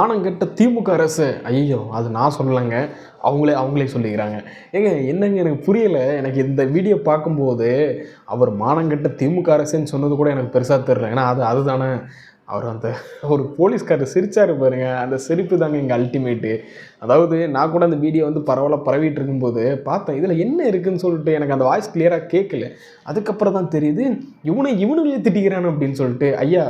ஆனங்கட்ட திமுக அரசு. ஐயோ, அது நான் சொல்லலைங்க, அவங்களே சொல்லிக்கிறாங்க. ஏங்க என்னங்க எனக்கு புரியலை. எனக்கு இந்த வீடியோ பார்க்கும்போது அவர் மானங்கட்ட திமுக அரசுன்னு சொன்னது கூட எனக்கு பெருசாக தெரியல. ஏன்னா அதுதானே அவர் அந்த ஒரு போலீஸ்காரர் சிரிச்சாரு பாருங்க, அந்த சிரிப்பு தாங்க இங்கே அல்டிமேட்டு. அதாவது நான் கூட அந்த வீடியோ வந்து பரவாயில்ல பரவிட்டு இருக்கும்போது பார்த்தேன், இதில் என்ன இருக்குதுன்னு சொல்லிட்டு எனக்கு அந்த வாய்ஸ் கிளியராக கேட்கல. அதுக்கப்புறம் தான் தெரியுது இவனுங்களே திட்டிக்கிறானு அப்படின்னு சொல்லிட்டு. ஐயா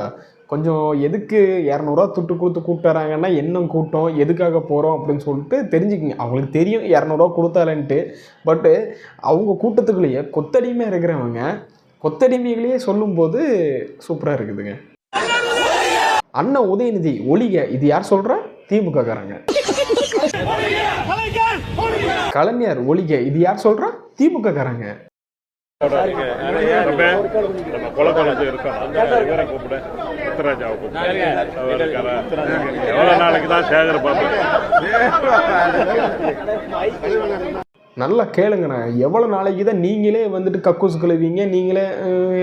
கொஞ்சம் எதுக்கு 200 துட்டு கொடுத்து கூப்பிட்டுறாங்கன்னா என்ன கூட்டம், எதுக்காக போகிறோம் அப்படின்னு சொல்லிட்டு தெரிஞ்சுக்கிங்க. அவங்களுக்கு தெரியும் 200 கொடுத்தாலன்ட்டு. பட்டு அவங்க கூட்டத்துக்குள்ளேயே கொத்தடிமையாக இருக்கிறவங்க கொத்தடிமைகளையே சொல்லும்போது சூப்பராக இருக்குதுங்க. அண்ணன் உதயநிதி ஒளிக, இது யார் சொல்கிறா? திமுக காரங்க. கலைஞர் ஒளிக, இது யார் சொல்கிறா? திமுக காரங்க. நல்லா கேளுங்கண்ணா, எவ்வளோ நாளைக்கு தான் நீங்களே வந்துட்டு கக்கூஸ் கழுவீங்க, நீங்களே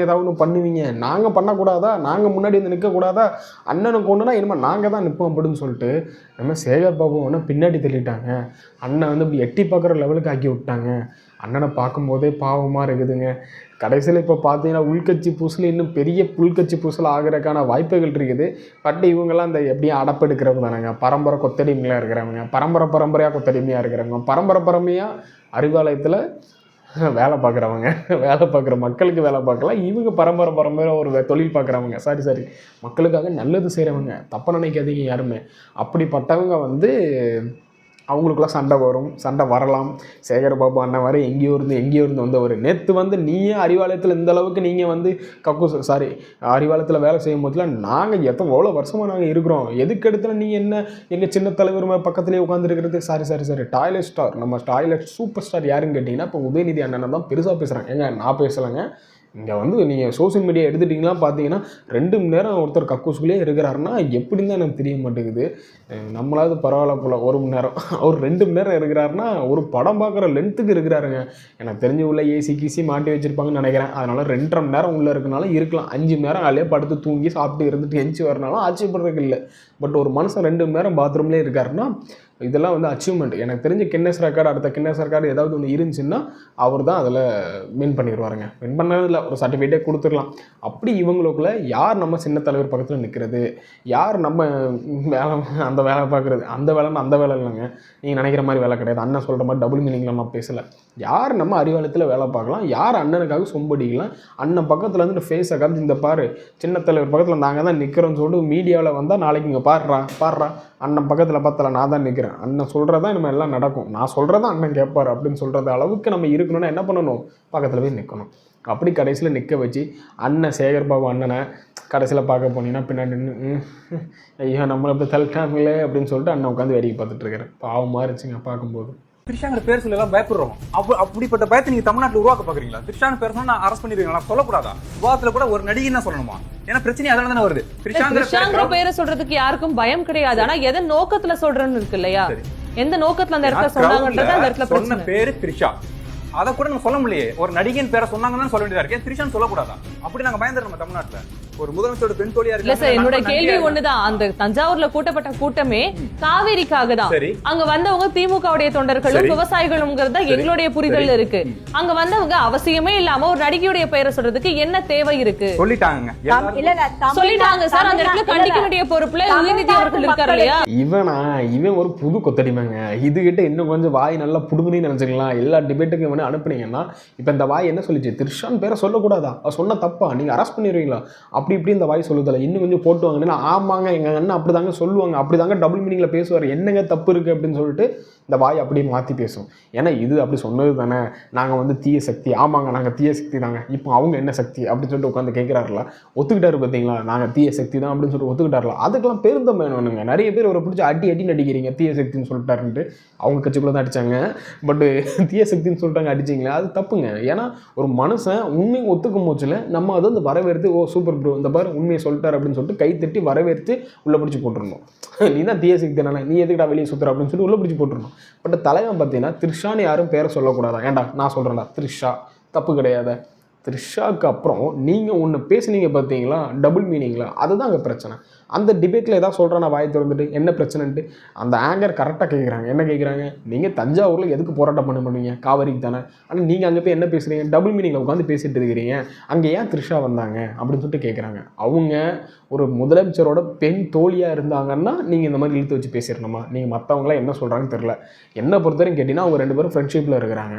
ஏதாவது ஒன்று பண்ணுவீங்க, நாங்கள் பண்ணக்கூடாதா? நாங்கள் முன்னாடி வந்து நிற்கக்கூடாதா? அண்ணனுக்கு ஒன்றுனா இனிமேல் நாங்கள் தான் நிற்போம் அப்படின்னு சொல்லிட்டு நம்ம சேகர் பாபு ஒன்று பின்னாடி தள்ளிட்டாங்க. அண்ணன் வந்து இப்படி எட்டி பார்க்குற லெவலுக்கு ஆக்கி விட்டாங்க. அண்ணனை பார்க்கும்போதே பாவமாக இருக்குதுங்க. கடைசியில் இப்போ பார்த்தீங்கன்னா உள்கட்சி பூசல் இன்னும் பெரிய புல்கட்சி பூசல் ஆகிறதுக்கான வாய்ப்புகள் இருக்குது. பட் இவங்கெல்லாம் அந்த எப்படியும் அடப்பெடுக்கிறவங்க தானேங்க, பரம்பரை கொத்தடிமையாக இருக்கிறவங்க, பரம்பரையாக கொத்தடிமையாக இருக்கிறவங்க, பரம்பரையாக அறிவாலயத்தில் வேலை பார்க்குற மக்களுக்கு வேலை பார்க்கலாம். இவங்க பரம்பரை ஒரு தொழில் பார்க்குறவங்க, சாரி மக்களுக்காக நல்லது செய்கிறவங்க, தப்பாக நினைக்காதீங்க யாருமே. அப்படிப்பட்டவங்க வந்து அவங்களுக்குள்ள சண்டை வரலாம். சேகர்பாபு அண்ணன் வரை எங்கேயோ இருந்து வந்தவர். நேற்று வந்து நீயே அறிவாலயத்தில் இந்த அளவுக்கு நீங்கள் வந்து அறிவாலயத்தில் வேலை செய்யும் போதுல நாங்கள் எவ்வளோ வருஷமாக நாங்கள் இருக்கிறோம், எதுக்கு எடுத்துல நீங்கள் என்ன எங்கள் சின்ன தலைவர் பக்கத்துலேயே உட்காந்துருக்கிறது? சாரி டாய்லெட் ஸ்டார், நம்ம டாய்லெட் சூப்பர் ஸ்டார் யாருன்னு கேட்டிங்கன்னா இப்போ உதயநிதி அண்ணனை தான் பெருசாக பேசுகிறாங்க. ஏங்க நான் பேசலைங்க. இங்கே வந்து நீங்கள் சோசியல் மீடியா எடுத்துட்டிங்கன்னா பார்த்தீங்கன்னா 2 மணி நேரம் ஒருத்தர் கக்கூஸ்குள்ளேயே இருக்கிறாருன்னா எப்படின்னு தான் எனக்கு தெரிய மாட்டேங்குது. நம்மளாவது பரவாயில்ல போல் 1 மணி நேரம், அவர் 2 மணி நேரம் இருக்கிறாருன்னா ஒரு படம் பார்க்குற லென்த்துக்கு இருக்கிறாருங்க. எனக்கு தெரிஞ்சு உள்ள ஏசி மாட்டி வச்சுருப்பாங்கன்னு நினைக்கிறேன். அதனால் 2.5 மணி நேரம் உள்ளே இருக்கனால இருக்கலாம். 5 மணி நேரம் அதிலே படுத்து தூங்கி சாப்பிட்டு இருந்துட்டு எஞ்சி வரனாலும் ஆச்சரியப்படுறதுக்கு இல்லை. பட் ஒரு மனுஷன் 2 மணி நேரம் பாத்ரூம்லேயே இருக்காருன்னா இதெல்லாம் வந்து அச்சீவ்மெண்ட். எனக்கு தெரிஞ்ச கின்னஸ் ரெக்கார்டு, அடுத்த கின்னஸ் ரெக்கார்டு ஏதாவது ஒன்று இருந்துச்சுன்னா அவர் தான் அதில் வின் பண்ணிடுவாருங்க. வின் பண்ணதில்லை, ஒரு சர்டிஃபிகேட்டே கொடுத்துடலாம். அப்படி இவங்களுக்குள்ள யார் நம்ம சின்ன தலைவர் பக்கத்தில் நிற்கிறது, யார் நம்ம அந்த வேலை பார்க்குறது, அந்த வேலை இல்லைங்க. நீங்கள் நினைக்கிற மாதிரி வேலை கிடையாது. அண்ணன் சொல்கிற மாதிரி டபுள் மீனிங்கில் நான் பேசலை. யார் நம்ம அறிவாலயத்தில் வேலை பார்க்கலாம், யார் அண்ணனுக்காக சொம்படிக்கலாம், அண்ணன் பக்கத்தில் வந்துட்டு ஃபேஸை காமிச்சு இந்த பாரு சின்ன தலைவர் பக்கத்தில் நாங்கள் தான் நிற்கிறோன்னு சொல்லிட்டு மீடியாவில் வந்தால் நாளைக்கு இங்கே பாடுறா அண்ணன் பக்கத்தில் பார்த்தல நான் தான் நிற்கிறேன், அண்ணன் சொல்கிறதா நம்ம எல்லாம் நடக்கும், நான் சொல்கிறதா அண்ணன் கேட்பார் அப்படின்னு சொல்கிறது அளவுக்கு நம்ம இருக்கணும்னா என்ன பண்ணணும்? பக்கத்தில் போய் நிற்கணும். அப்படி கடைசியில் நிற்க வச்சு அண்ணன் சேகர்பாபு அண்ணனை கடைசியில் பார்க்க போனீங்கன்னா பின்னாடி நின்று ஐயோ நம்மளை அப்படி தள்ளிட்டாங்களே அப்படின்னு சொல்லிட்டு அண்ணன் உட்காந்து வேடிக்கை பார்த்துட்டு இருக்கிறேன். பாவமாக இருந்துச்சுங்க பார்க்கும்போது. திரிஷாங்கிற பேர் சொல்லி எல்லாம் பயப்படுறோம். அப்படிப்பட்ட பயத்தை நீங்க தமிழ்நாட்டில் உருவாக்க பாக்குறீங்களா? திரிஷான்னு பேர் சொன்னா அரெஸ்ட் பண்ணிருக்கீங்களா? சொல்லக்கூடாதா? விவாதத்துல கூட ஒரு நடிகை என்ன சொல்லணுமா? ஏன்னா பிரச்சனை அதனால தானே வருது. திரிஷாங்கிற பேரை சொல்றதுக்கு யாருக்கும் பயம் கிடையாது. ஆனா எதை நோக்கத்துல சொல்றேன்னு இருக்கு இல்லையா? எந்த நோக்கத்துல அந்த இடத்துல சொன்னாங்கன்றது அந்த இடத்துல சொன்ன பேரு திரிஷா. அதை கூட நம்ம சொல்ல முடியலையே. ஒரு நடிகையின் பேரை சொன்னாங்கன்னு சொல்ல வேண்டியதா இருக்கு. திரிஷான்னு சொல்லக்கூடாதா? அப்படி நாங்க பயந்துறோம் நம்ம தமிழ்நாட்டுல. ஒரு முதலமைச்சரோட பெண் தோழியா இல்ல சார், என்னோட கேள்வி ஒண்ணுதான். அந்த தஞ்சாவூர்ல கூட்டப்பட்ட கூட்டமே காவேரிக்காக தான். அங்க வந்தவங்க திமுகவுடைய தொண்டர்களும் விவசாயிகளும்ங்கிறத எங்களுடைய புரிதல் இருக்கு. அங்க வந்தவங்க அவசியமே இல்லாம ஒரு நடிகையுடைய பெயரை சொல்றதுக்கு என்ன தேவை இருக்கு? சொல்லிட்டாங்க சார். அந்த இடத்துல கண்டிக்க வேண்டிய பொறுப்புல உதயநிதி அவர்கள் இருக்காரு இல்லையா? இவன் ஒரு புது கொத்தடிமாங்க. இது கிட்ட இன்னும் கொஞ்சம் வாய் நல்லா புடுங்குன்னு நினைச்சுக்கலாம். எல்லா டிபேட்டுக்கும் அனுப்புனீங்கன்னா இப்ப இந்த வாய் என்ன சொல்லிச்சு? திரிஷான் பேரை சொல்லக்கூடாதா? சொன்ன தப்பா? நீங்க அரெஸ்ட் பண்ணிடுவீங்களா? அப்படி இப்படி இந்த வாய் சொல்லுதில்ல. இன்னும் கொஞ்சம் போட்டுவாங்கன்னா ஆமாங்க எங்க அண்ணன் அப்படிதாங்க சொல்லுவாங்க, அப்படிதாங்க டபுள் மீனிங்ல பேசுவார், என்னங்க தப்பு இருக்கு அப்படின்னு சொல்லிட்டு இந்த வாய் அப்படியே மாற்றி பேசும். ஏன்னா இது அப்படி சொன்னது தானே, நாங்கள் வந்து தீய சக்தி, ஆமாங்க நாங்கள் தீய சக்தி தாங்க, இப்போ அவங்க என்ன சக்தி அப்படின்னு சொல்லிட்டு உட்காந்து கேட்குறாருல, ஒத்துக்கிட்டாரு பார்த்தீங்களா, நாங்கள் தீய சக்தி தான் அப்படின்னு சொல்லிட்டு ஒத்துக்கிட்டாருல. அதுக்கெல்லாம் பெருந்தம் வேணுங்க. நிறைய பேர் அவரை பிடிச்சி அடி நடிக்கிறீங்க தீய சக்தின்னு சொல்லிட்டாருன்ட்டு. அவங்க கட்சிக்குள்ளே தான் அடித்தாங்க, பட்டு தீய சக்தின்னு சொல்லிட்டாங்க அடிச்சிங்களா, அது தப்புங்க. ஏன்னா ஒரு மனுஷன் உண்மையை ஒத்துக்கும் போச்சுல நம்ம அதை வந்து வரவேற்று, ஓ சூப்பர் ப்ரோ இந்த பாரு உண்மையை சொல்லிட்டார் அப்படின்னு சொல்லிட்டு கை தட்டி வரவேற்று உள்ளே பிடிச்சி போட்டுருணும். நீ தான் தீய சக்தி தானே, நீ எதுக்கிட்டா வெளியே சுற்றுற அப்படின்னு சொல்லிட்டு உள்ளே பிடிச்சி போட்டுருணும். பட் தலைவன் பார்த்தீங்கன்னா திரிஷான்னு யாரும் பேரை சொல்லக்கூடாதா? ஏன்டா நான் சொல்கிறேன்டா திரிஷா தப்பு கிடையாது. த்ரிஷாவுக்கு அப்புறம் நீங்கள் ஒன்று பேசுனீங்க பார்த்தீங்களா, டபுள் மீனிங்களா, அதுதான் அங்கே பிரச்சனை. அந்த டிபேட்டில் ஏதாவது சொல்கிறேன் நான் வாய் திறந்துட்டு என்ன பிரச்சனைன்ட்டு அந்த ஆங்கர் கரெக்டாக கேட்குறாங்க. என்ன கேட்குறாங்க, நீங்கள் தஞ்சாவூரில் எதுக்கு போராட்டம் பண்ண பண்ணுவீங்க, காவேரிக்கு தானே. ஆனால் நீங்கள் அங்கே போய் என்ன பேசுகிறீங்க, டபுள் மீனிங்கில் உட்காந்து பேசிட்டு இருக்கிறீங்க, அங்கே ஏன் த்ரிஷா வந்தாங்க அப்படின்னு சொல்லிட்டு கேட்குறாங்க. அவங்க ஒரு முதலமைச்சரோட பெண் தோழியாக இருந்தாங்கன்னா நீங்கள் இந்த மாதிரி இழுத்து வச்சு பேசிடணுமா? நீங்கள் மற்றவங்களாம் என்ன சொல்கிறாங்கன்னு தெரில. என்னை பொறுத்தவரைக்கும் கேட்டிங்கன்னா அவங்க 2 பேரும் ஃப்ரெண்ட்ஷிப்பில் இருக்கிறாங்க.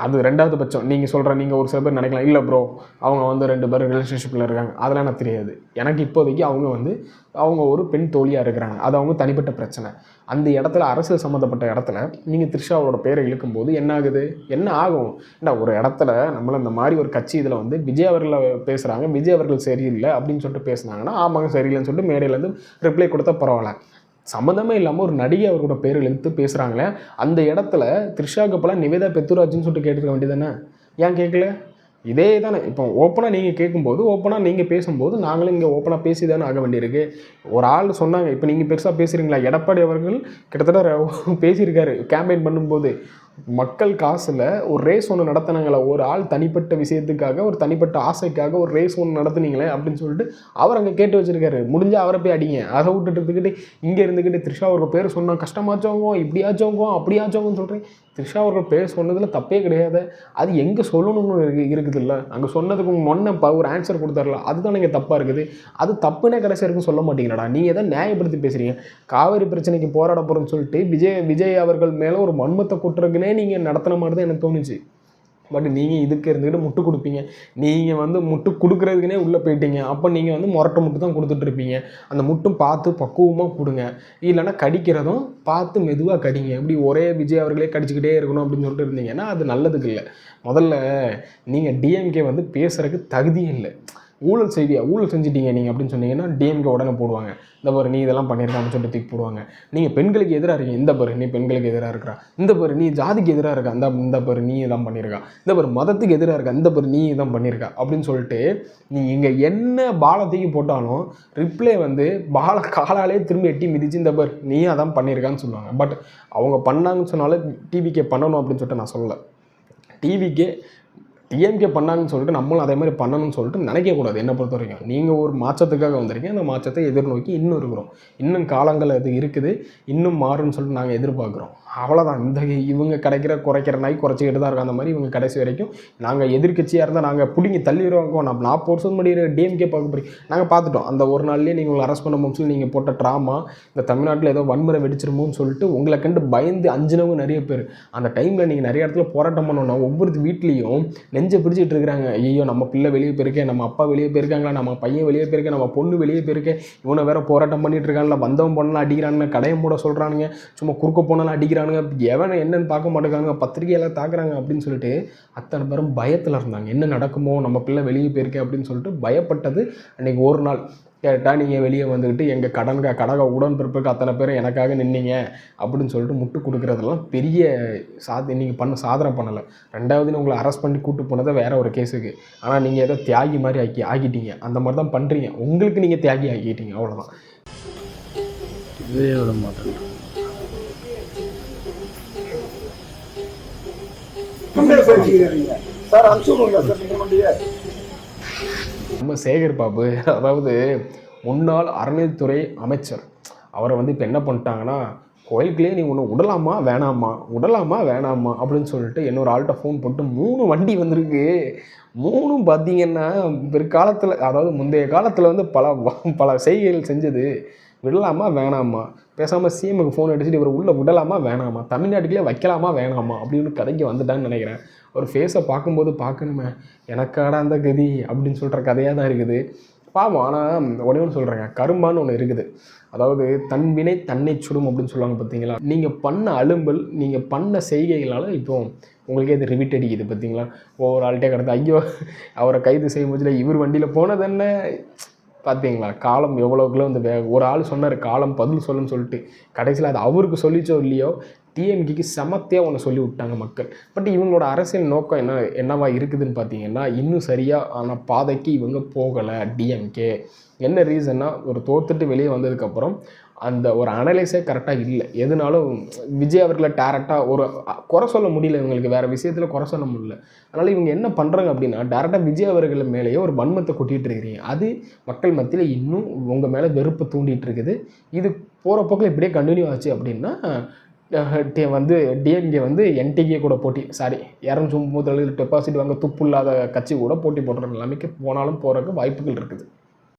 அது 2வது பட்சம். நீங்கள் சொல்கிற நீங்கள் ஒரு சில பேர் நினைக்கலாம், இல்லை ப்ரோ அவங்க வந்து 2 பேரும் ரிலேஷன்ஷிப்பில் இருக்காங்க, அதெல்லாம் எனக்கு தெரியாது. எனக்கு இப்போதைக்கு அவங்க ஒரு பெண் தோழியாக இருக்கிறாங்க, அது அவங்க தனிப்பட்ட பிரச்சனை. அந்த இடத்துல அரசியல் சம்மந்தப்பட்ட இடத்துல நீங்கள் த்ரிஷாவோட பேரை இழுக்கும்போது என்ன ஆகுது, என்ன ஆகும்? இல்லை ஒரு இடத்துல நம்மள இந்த மாதிரி ஒரு கட்சி இதில் வந்து விஜய் அவர்களை பேசுகிறாங்க, விஜய் அவர்கள் சரியில்லை அப்படின்னு சொல்லிட்டு பேசுனாங்கன்னா ஆமாங்க சரியில்லைன்னு சொல்லிட்டு மேடையிலேருந்து ரிப்ளை கொடுத்தா பரவாயில்ல. சம்மந்தமே இல்லாமல் ஒரு நடிகை அவரோட பேரில் எடுத்து பேசுகிறாங்களே, அந்த இடத்துல த்ரிஷாவுக்கு அப்போலாம் நிவேதா பெத்துராஜ்னு சொல்லிட்டு கேட்டுருக்க வேண்டியதானே, ஏன் கேட்கல? இதே தானே இப்போ ஓப்பனாக நீங்கள் கேட்கும்போது, ஓப்பனாக நீங்கள் பேசும்போது நாங்களும் இங்கே ஓப்பனாக பேசி தானே ஆக வேண்டியிருக்கு. ஒரு ஆள் சொன்னாங்க, இப்போ நீங்கள் பெருசாக பேசுகிறீங்களா, எடப்பாடி அவர்கள் கிட்டத்தட்ட பேசியிருக்காரு கேம்பெயின் பண்ணும்போது, மக்கள் காசில் ஒரு ரேஸ் ஒன்று நடத்தினாங்களே, ஒரு ஆள் தனிப்பட்ட விஷயத்துக்காக ஒரு தனிப்பட்ட ஆசைக்காக ஒரு ரேஸ் ஒன்று நடத்துனீங்களே அப்படின்னு சொல்லிட்டு அவர் அங்கே கேட்டு வச்சிருக்காரு. முடிஞ்சால் அவரை போய் அடிங்க. அதை விட்டுட்டு இங்கே இருந்துக்கிட்டு த்ரிஷா அவர்கள் பேர் சொன்னால் கஷ்டமாச்சவங்க, இப்படியாச்சவங்க அப்படியாச்சவங்கன்னு சொல்கிறேன். த்ரிஷா அவர்கள் பேர் சொன்னதில் தப்பே கிடையாது. அது எங்கே சொல்லணும்னு இருக்குது இல்லை, அங்கே சொன்னதுக்கு முன்ன ஒரு ஆன்சர் கொடுத்தார்ல, அதுதான் நீங்கள் தப்பாக இருக்குது. அது தப்புனே கடைசி வரைக்கும் சொல்ல மாட்டீங்கடா. நீங்கள் எதை நியாயப்படுத்தி பேசுகிறீங்க. காவிரி பிரச்சனைக்கு போராட போகிறோன்னு சொல்லிட்டு விஜய் அவர்கள் மேலே ஒரு வன்மத்தை கொட்டுறதுக்குனே நீங்கள் நடத்தின மாதிரி தான் எனக்கு தோணுச்சு. பட் நீங்கள் இதுக்கு இருந்துக்கிட்டு முட்டு கொடுப்பீங்க. நீங்கள் வந்து முட்டு கொடுக்குறதுக்குனே உள்ளே போயிட்டீங்க. அப்போ நீங்கள் வந்து முரட்டை முட்டு தான் கொடுத்துட்ருப்பீங்க. அந்த முட்டும் பார்த்து பக்குவமாக கொடுங்க, இல்லைன்னா கடிக்கிறதும் பார்த்து மெதுவாக கடிங்க. இப்படி ஒரே விஜய் அவர்களே கடிச்சிக்கிட்டே இருக்கணும் அப்படின்னு சொல்லிட்டு இருந்தீங்கன்னா அது நல்லதுக்கு இல்லை. முதல்ல நீங்கள் டிஎம்கே வந்து பேசுகிறதுக்கு தகுதியே இல்லை. ஊழல் செஞ்சிட்டீங்க நீங்கள் அப்படின்னு சொன்னீங்கன்னா டிஎம்கே உடனே போடுவாங்க, இந்த பாரு நீ இதெல்லாம் பண்ணியிருக்கான்னு சொல்லிட்டு தூக்கி போடுவாங்க. நீங்கள் பெண்களுக்கு எதிராக இருக்கீங்க, இந்த பாரு நீ பெண்களுக்கு எதிராக இருக்கிறா, இந்த பாரு நீ ஜாதிக்கு எதிராக இருக்கா, இந்த பாரு நீ இதான் பண்ணியிருக்கா, இந்த பாரு மதத்துக்கு எதிராக இருக்கா, இந்த பாரு நீ இதான் பண்ணியிருக்கா அப்படின்னு சொல்லிட்டு நீங்கள் இங்கே என்ன பாலத்துக்கு போட்டாலும் ரிப்ளை வந்து காலாலே திரும்பி எட்டி மிதிச்சு இந்த பாரு நீ அதான் பண்ணியிருக்கான்னு சொல்லுவாங்க. பட் அவங்க பண்ணாங்கன்னு சொன்னாலும் டிவிக்கே பண்ணணும் அப்படின்னு சொல்லிட்டு நான் சொல்லலை. டிஎம்கே பண்ணாங்கன்னு சொல்லிட்டு நம்மளும் அதே மாதிரி பண்ணணும்னு சொல்லிட்டு நினைக்கக்கூடாது. என்னை பொறுத்த வரைக்கும் நீங்கள் ஒரு மாற்றத்துக்காக வந்திருக்கீங்க, அந்த மாற்றத்தை எதிர்நோக்கி இன்னும் இருக்கிறோம். இன்னும் காலங்கள் அது இருக்குது, இன்னும் மாறும்னு சொல்லிட்டு நாங்கள் எதிர்பார்க்குறோம். அவ்வளோதான். இவங்க குறைக்கிற நாய் குறைச்சிக்கிட்டு தான் இருக்கோம். அந்த மாதிரி இவங்க கடைசி வரைக்கும் நாங்கள் எதிர்கட்சியாக இருந்தால் நாங்கள் பிடிங்கி தள்ளிடுவோம். நம்ம 40 வருஷம் முன்னாடி டிஎம்கே பார்க்க போகிறீங்க, நாங்கள் பார்த்துட்டோம். அந்த ஒரு நாள்லேயே நீங்கள் உங்களை அரெஸ்ட் பண்ண சொல்லி நீங்கள் போட்ட ட்ராமா, இந்த தமிழ்நாட்டில் ஏதோ வன்முறை வெடிச்சிருமோன்னு சொல்லிட்டு உங்களை கண்டு பயந்து அஞ்சினவங்க நிறைய பேர். அந்த டைமில் நீங்கள் நிறைய இடத்துல போராட்டம் பண்ணணும்னா ஒவ்வொரு வீட்லேயும் நெஞ்சை பிடிச்சிட்டு இருக்கிறாங்க. ஐயோ நம்ம பிள்ளை வெளியே போயிருக்கேன், நம்ம அப்பா வெளியே போயிருக்காங்களா, நம்ம பையன் வெளியே போயிருக்கேன், நம்ம பொண்ணு வெளியே போயிருக்கேன், இவனை வேற போராட்டம் பண்ணிட்டு இருக்காங்களா, வந்தவன் பொண்ணெல்லாம் அடிக்கிறானுங்க, கடையை மூட சொல்கிறானுங்க, சும்மா குறுக்க போனாலும் அடிக்கிறானுங்க, எவனை என்னன்னு பார்க்க மாட்டேங்காங்க, பத்திரிகையெல்லாம் தாக்குறாங்க அப்படின்னு சொல்லிட்டு அத்தனை பேரும் பயத்தில் இருந்தாங்க. என்ன நடக்குமோ, நம்ம பிள்ளை வெளியே போயிருக்கேன் அப்படின்னு சொல்லிட்டு பயப்பட்டது. அன்றைக்கி ஒரு நாள் கேட்டால் நீங்கள் வெளியே வந்துக்கிட்டு எங்கள் கடக உடன்பிறப்புக்கு அத்தனை பேரும் எனக்காக நின்னீங்க அப்படின்னு சொல்லிட்டு முட்டு கொடுக்குறதெல்லாம் பெரிய நீங்கள் பண்ண சாதனை பண்ணலை. 2வது உங்களை அரெஸ்ட் பண்ணி கூப்பிட்டு போனதை வேற ஒரு கேஸுக்கு. ஆனால் நீங்கள் ஏதோ தியாகி மாதிரி ஆகிட்டீங்க. அந்த மாதிரி தான் பண்ணுறீங்க. உங்களுக்கு நீங்கள் தியாகி ஆகிட்டீங்க, அவ்வளோதான். விட மாட்டேன். நம்ம சேகர் பாபு, அதாவது முன்னாள் அறநிலைத்துறை அமைச்சர், அவரை வந்து இப்போ என்ன பண்ணிட்டாங்கன்னா, கோயிலுக்குள்ளே நீ ஒன்று விடலாமா வேணாமா அப்படின்னு சொல்லிட்டு இன்னொரு ஆள்கிட்ட ஃபோன் போட்டு 3 வண்டி வந்திருக்கு. 3ம் பார்த்தீங்கன்னா பிற்காலத்தில், அதாவது முந்தைய காலத்தில் வந்து பல செய்கைகள் செஞ்சது. விடலாமா வேணாமா, பேசாமல் சிஎம்முக்கு ஃபோன் அடிச்சுட்டு இவர் உள்ளே விடலாமா வேணாமா, தமிழ்நாட்டுக்குள்ளே வைக்கலாமா வேணாமா அப்படின்னு கதைக்கு வந்துட்டான்னு நினைக்கிறேன். ஒரு ஃபேஸை பார்க்கும்போது பார்க்கணுமே, எனக்காட அந்த கதி அப்படின்னு சொல்கிற கதையாக தான் இருக்குது. பாவம். ஆனால் உடனே ஒன்று சொல்கிறேங்க, கரும்பான்னு ஒன்று இருக்குது. அதாவது தன் வினை தன்னை சுடும் அப்படின்னு சொல்லுவாங்க பார்த்தீங்களா. நீங்கள் பண்ண அலும்பல், நீங்கள் பண்ண செய்கைகளால் இப்போ உங்களுக்கே இது ரிவிட் அடிக்குது பார்த்தீங்களா. ஒவ்வொரு ஆள்கிட்டே கிடந்து ஐயோ அவரை கைது செய்யும் போதுல இவர் வண்டியில் போனது என்ன பார்த்தீங்களா. காலம் எவ்வளோக்குள்ள வந்து ஒரு ஆள் சொன்னார் காலம் பதில் சொல்லுன்னு சொல்லிட்டு, கடைசியில் அது அவருக்கு சொல்லிச்சோ இல்லையோ டிஎம்கேக்கு செமத்தியாக ஒன்று சொல்லி விட்டாங்க மக்கள். பட் இவங்களோட அரசியல் நோக்கம் என்னவா இருக்குதுன்னு பார்த்தீங்கன்னா, இன்னும் சரியான பாதைக்கு இவங்க போகலை டிஎம்கே. என்ன ரீசன்னா, ஒரு தோத்துட்டு வெளியே வந்ததுக்கப்புறம் அந்த ஒரு அனலைஸே கரெக்டாக இல்லை. எதுனாலும் விஜய் அவர்களை டேரெக்டாக ஒரு குறை சொல்ல முடியல, இவங்களுக்கு வேறு விஷயத்தில் குறை சொல்ல முடியல. அதனால் இவங்க என்ன பண்ணுறாங்க அப்படின்னா டேரெக்டாக விஜய் அவர்கள் மேலேயே ஒரு வன்மத்தை கொட்டிகிட்டு இருக்கிறீங்க. அது மக்கள் மத்தியில் இன்னும் உங்கள் மேலே வெறுப்பை தூண்டிகிட்டு இருக்குது. இது போகிற போக்கில் இப்படியே கண்டினியூ ஆச்சு அப்படின்னா வந்து டிஎம்கே வந்து என்டிகே கூட போட்டி 230 டெபாசிட் வாங்க துப்பு இல்லாத கட்சி கூட போட்டி போடுற நிலைமைக்கு போனாலும் போகிறதுக்கு வாய்ப்புகள் இருக்குது.